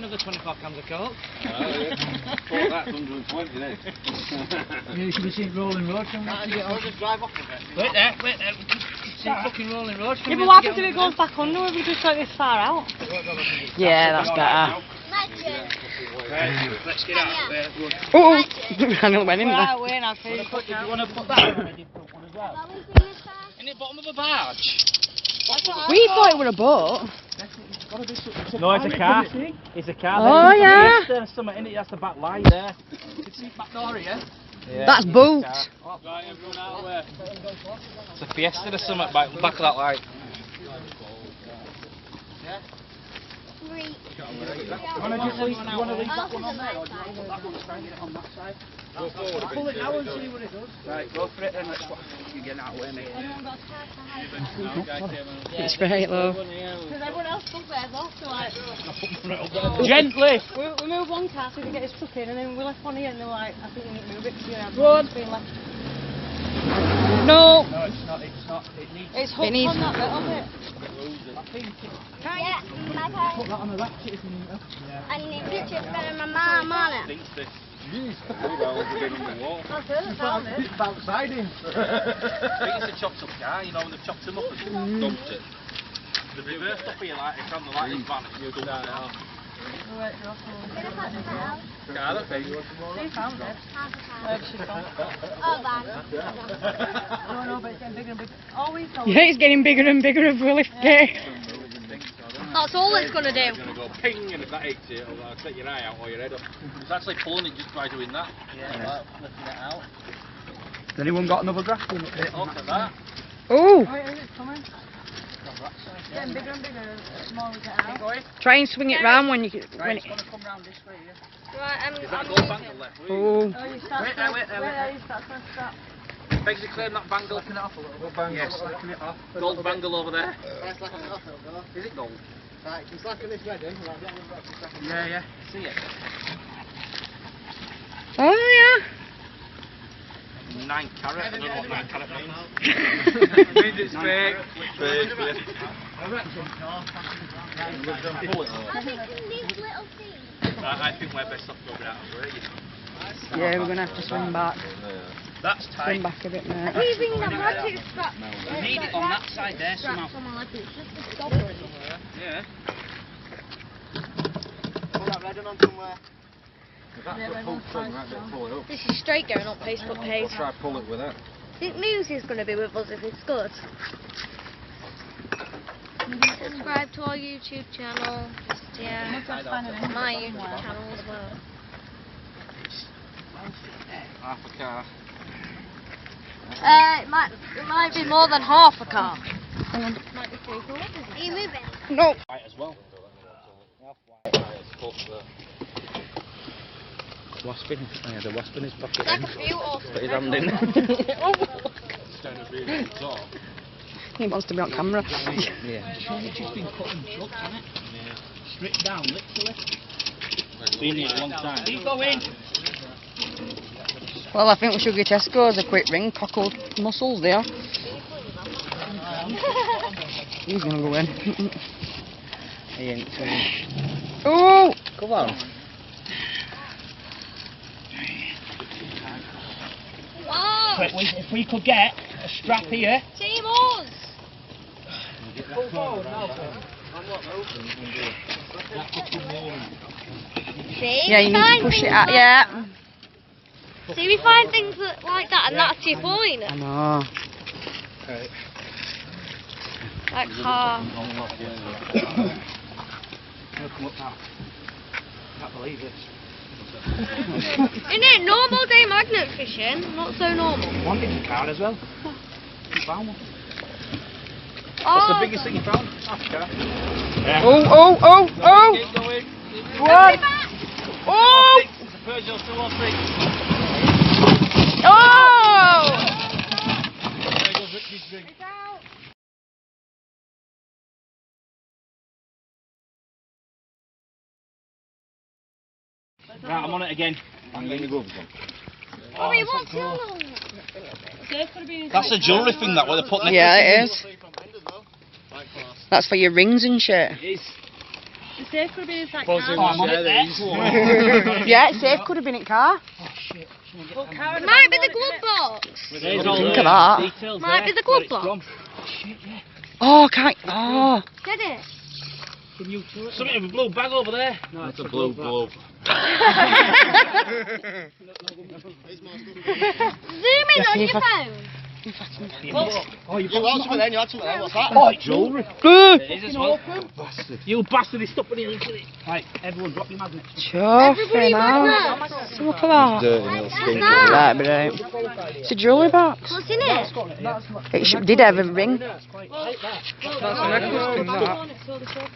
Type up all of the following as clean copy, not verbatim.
another 24 cans of coke. Thought that's 120 then. You should have seen Rolling Road. I'll just drive off a bit. Wait there. See fucking Rolling Road. Yeah, but what happens if it goes back under if we just go this far out? Yeah, that's better. Let's get out of there. Oh, I nearly went in We're there. out way now, Do you want to put that on a different one as well? In the bottom of a barge? We thought it was a boat. No, it's a car. It's a car. Oh, yeah. There's something in it. That's the back light there. You can see it back door here. Yeah, That's boat. Right, everyone out of there. It's a Fiesta or something back of that light. Yeah? You want to leave that one on there, or do you want to put that one and get it on that side? Pull it now and see what it does. Right, go for it then. Let's watch you getting out of the way, mate. It's very low. Because everyone else took theirs off, so like... Gently! We moved one car so we could get his truck in, and then we left one here, and they were like, I think we need to move it, because it's being left. No. No, it's not. It needs... It's hooked on that bit of it. I think it... Yeah, my parents. Put that on a ratchet if you need to. And the picture better than my mum on it. Thinks this. Underwater. That's it, found it. It's outside him. I think it's a chopped up car, you know, when they've chopped him up and dumped it. The reverse up here, like, it's on the light, it's vanished, you dumped it out. Car, I think. They found it. Where did she from? Oh, man. No, but it's getting bigger and bigger. Always so. Yeah, it's getting bigger and bigger as we lift it. That's all it's going to do. It's going to go ping, and if that hits it, it'll take your eye out or your head up. It's actually pulling it just by doing that. Yeah, lifting it out. Has anyone got another graph in it? Look at that. Oh, Wait, is it coming? It's getting bigger and bigger the more we get out. try and swing it round when you when Right, it. it's going to come round this way, yeah. Right, Is that I'm gold bangle left? Oh, Oh, you start. Wait there. You start. Basically clearing that bangle. Slacking it off a little bit. Yeah, slacking it off. Gold bangle over there. Right, slacking it off, it'll go. Is it gold? Right, you slacken this ready, and I'll get back to slacken. Yeah. See it? oh 9 carat. I don't know what 9 carat means. Means it's fake. Fake. I think we're best off going out of the yeah. Yeah, we're gonna have to swing back. That's Swing tight. back a bit, mate. Leaving the magic strap. We need it on that side there somehow. It's just a stopper. Yeah. Pull that red one on somewhere. That's the full thing, right there, pull it up. This is straight going up pace for pace. Try to pull it with that. Think Musie's going to be with us if it's good. Subscribe to our YouTube channel. My YouTube channel as well. Half a car. It might be more than half a car. Might be 3/4. Are you moving? No. White as well. Waspin. Yeah, the wasp in his pocket. Like a few or Put his hand in. He wants to be on camera. Yeah. It's just been cut and chucked, hasn't it? Yeah. Stripped down, literally. Been here a long time. Keep going. Well, I think we should give Tesco's a quick ring. Cockled mussels there. He's gonna go in. He ain't too. Oh! Come on. Wow! If we could get a strap here. Team us! See? Yeah, you need to push it out. Yeah. See, we find things like that, and that's your point. I know. Like car. Can't believe it. Isn't it normal day magnet fishing? Not so normal. Wanted a car as well. You found one. Oh, What's the biggest thing you found? Half a car. Yeah. Oh! Keep going. What? Oh! It's a Peugeot 203. Oh! There goes Richie's drink. Right, I'm on it again. I'm getting the gloves on. Oh, we want to. That's a jewellery thing, that where they put necklaces. Yeah, it is. That's for your rings and shit. It is. The safe could have been inside Buzzing car. on there. Yeah, safe could have been in car. Well, car It might be the glove box. There's all Think the of that. details Might there, be the where glove it's from. Oh, can't. Oh. Get it? Something with a blue bag over there. No, it's a blue glove. Zoom in on your phone. You want something then? You had something then? What's that? Oh, jewellery. Good. It is as well. You bastard, he's stuck with it. Look at it. Right, everyone drop your magnets. Chuffing out. Look at that. Dirty little stink. Right, but it's a jewellery box. What's in it? Did have a ring.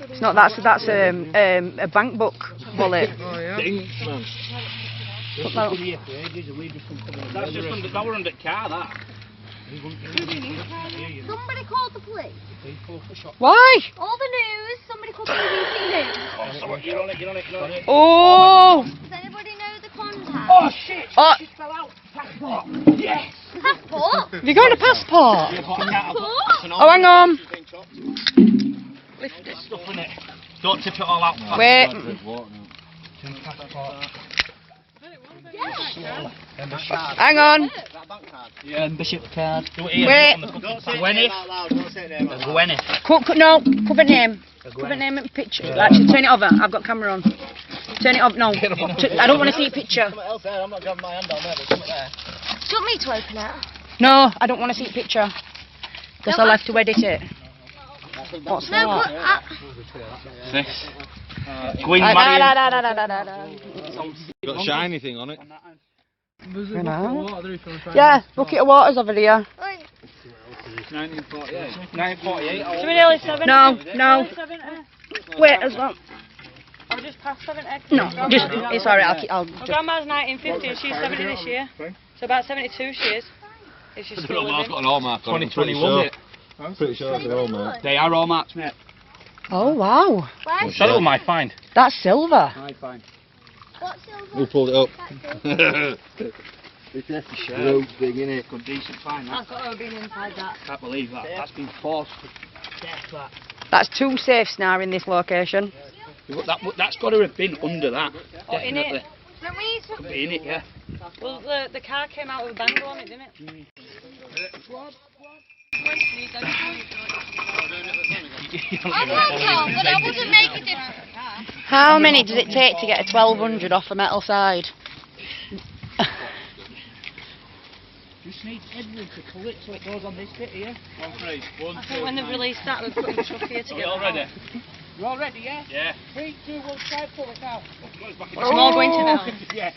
It's not. That's a bank book wallet. Stinks, man. Look that. That's just under, that were under car, that. Somebody called the police. Why? All the news. Somebody called the BBC News. Oh, sorry, you're on it, you're on it, you're on it. Oh. Does anybody know the contact? Oh, shit! Oh. She fell out. Passport. Yes! Passport? Have you got a passport? Passport? Oh, hang on. There's stuff in it. Don't tip it all out. Wait. Hang on. Yeah, Bishop card. Do it here. Wait. On the fucking Don't say it Gwyneth. out loud. Don't say it out loud. Gwyneth. No, cover name. Cover name and picture. Actually, turn it over. I've got camera on. Turn it up. No. I don't want to see a picture. Something else there. I'm not grabbing my hand on there. There's something there. Do you want me to open it? No, I don't want to see a picture. Because I'll have to edit it. What's No, that? but This. Gwyn Marion. Got a shiny thing on it. You know? Yeah, bucket of water's over here. 1948. 1948. So we're nearly 70. No. Nearly 70. Wait, as well. I'll just pass 70. No, just, it's alright, I'll My just... grandma's 1950 and she's 70 this year. So about 72 she is. If she's still I've living. got an hallmark on it. 2021, Pretty sure it's an hallmark. They are all marks, mate. Oh, wow. where's That little might find. That's silver. what's silver? Who pulled it up? It's just a road thing, innit? Good, decent find, that. That's got to have been inside that. Can't believe that. That's been forced to death, that. That's 2 safes now in this location. That's got to have been under that. Or in it. Definitely. Don't we Could be in it, yeah. Well, the car came out with a bangle on it, didn't it? I can't tell, but I wouldn't make a difference. How many does it take to get a 1200 off a metal side? Just need Edward to pull it so it goes on this bit here. 1, 3, 1, I think when they've released that, we've put the truck here to Are get we all them out. ready? You all ready, yeah? Yeah. 3, 2, 1, try pull it out. It's more going to metal. Yeah.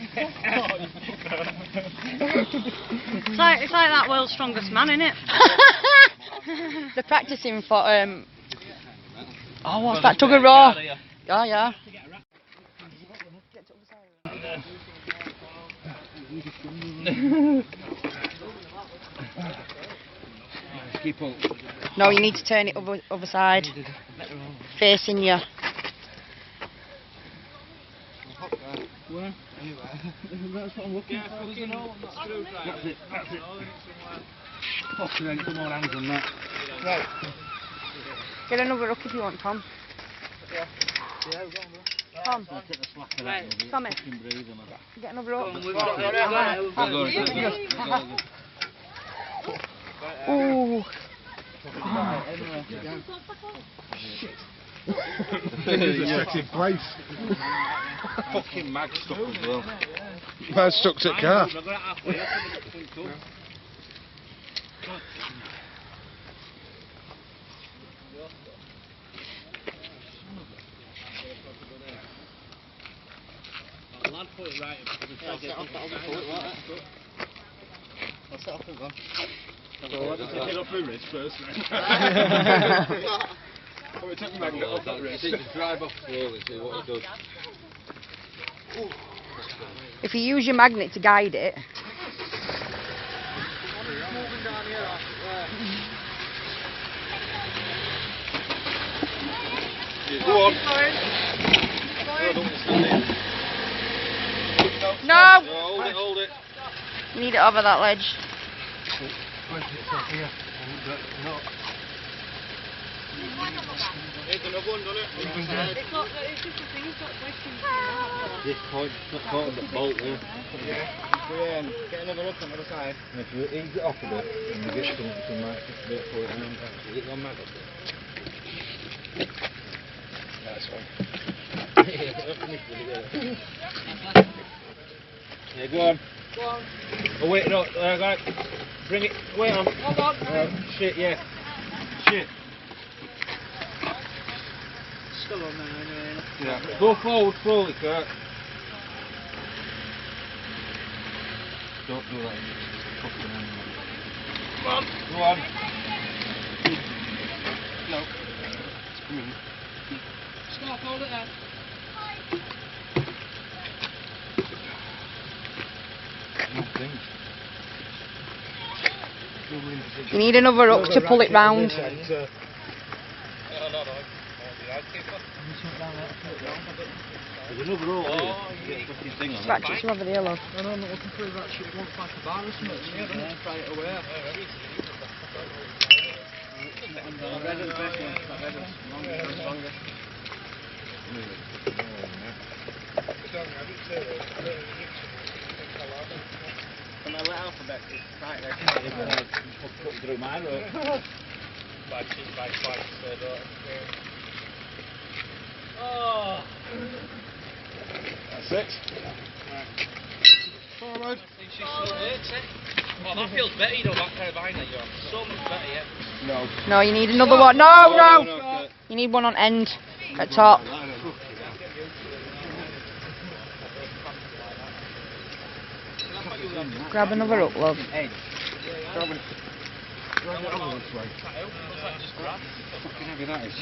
It's like that world's strongest man, isn't it? They're practicing for, oh, what's that? Tug of War. Oh, yeah. Keep up. No, you need to turn it other side. Facing you. Where? That's what I'm looking for. There's an hole on that screwdriver. That's it. That's it. Fucking hell, come on, hands on that. Right. Get another hook if you want, Tom. Tom. Right. Tommy. Get another hook. Ooh. It's in place. Fucking mag stuck as well. Man stuck to the car. Lad put it right. I'll set off that other foot, won't it? I'll set off it, man. Take it off my wrist first, right? Oh, it took me magnet off that wrist. Drive off slowly, see what it does. If you use your magnet to guide it. Go on. No! Hold it. You need it over that ledge. Here's the another one, doesn't it? It's not, it's just a thing, it's not twisting. This point, not caught on the bolt there. Yeah, get another up on the other side. And if you ease it off a bit, and you get some like just a bit for it around, is it on magnet? That's one. Yeah, go on. Go on. Oh wait, no, go. Bring it, wait on. Hold on. Shit, yeah. Shit. Still on there anyway. Yeah. Go forward slowly, Kurt. Don't do that. Fucking animal. Come on. Go on. No. Come in. Stop, hold it there. Nothing. You need another hook to pull it round. There's another roll here. You get a fucking thing on it. Ratchets are over the yellow. I know, I'm not looking for a ratchet. It looks like a bar or something. Yeah, don't try it away. Red is the best one. That red is longer. From a little alphabet, it's right there. Put through my rope. Oh! That's it. Forward. She's still works, eh? Oh, that feels better, you know, that kind of vine that you're on. So much better, yeah. No. No, you need another one. No, no! You need one on end, at top. Grab another hook, love. Edge. Grab it over this way. Fucking heavy that is.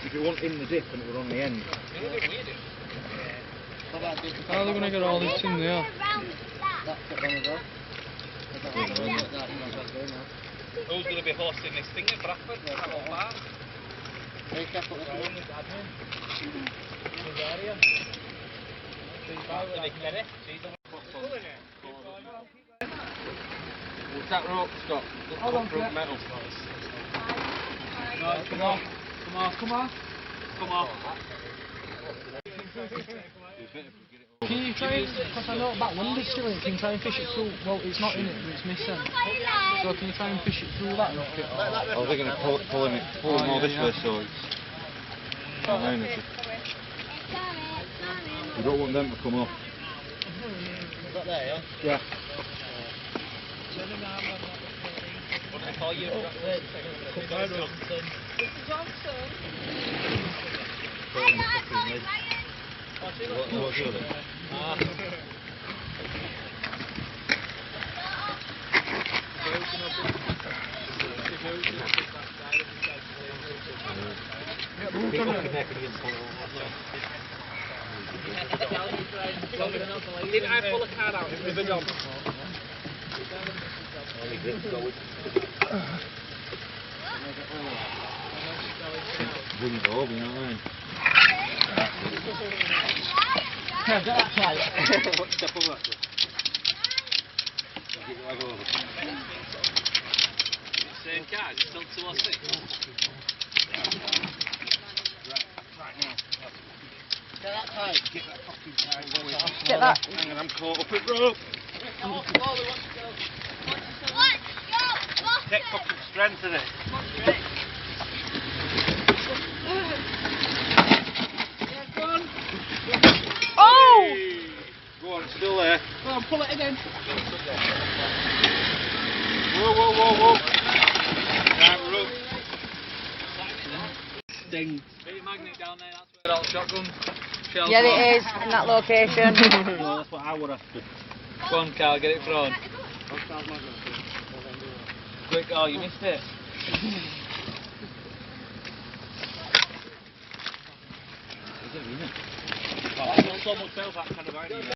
If you want in the dip and it were on the end. How are they going to get all this in there? Who's going to be hosting this thing in Bradford? Hey, careful. What's that rope, Scott? Hold on, Rope Brett. metal. No, come on. Come on, come on. Come on. Can you try and, because I know that wind is still in it, can you try and fish it through? Well, it's not in it, but it's missing. So can you try and fish it through that rocket? I was thinking of pulling it more this way so it's... You don't want them to come off. Is that there, yeah? Yeah. What do I call you? Johnson. What's your name? Didn't I pull a card out in River John? Bring it over, you know what I mean? Yeah, get that tight. Step on that. Same card, still 2 or 6. Right now. Get that tight. Get that fucking tight. Get that. Hang on, I'm caught up at rope. Take fucking strength in it. Oh! Go on, it's still there. Go on, pull it again. Whoa, whoa, whoa, whoa. Right, we're up. Sting. Big magnet down there, that's where all the shotgun shells Yeah, are. it is, in that location. No, that's what I would have to. Go on, Carl, get it thrown. Quick, oh, you missed it. Is it, isn't it? Oh, I feel so much better that kind of idea.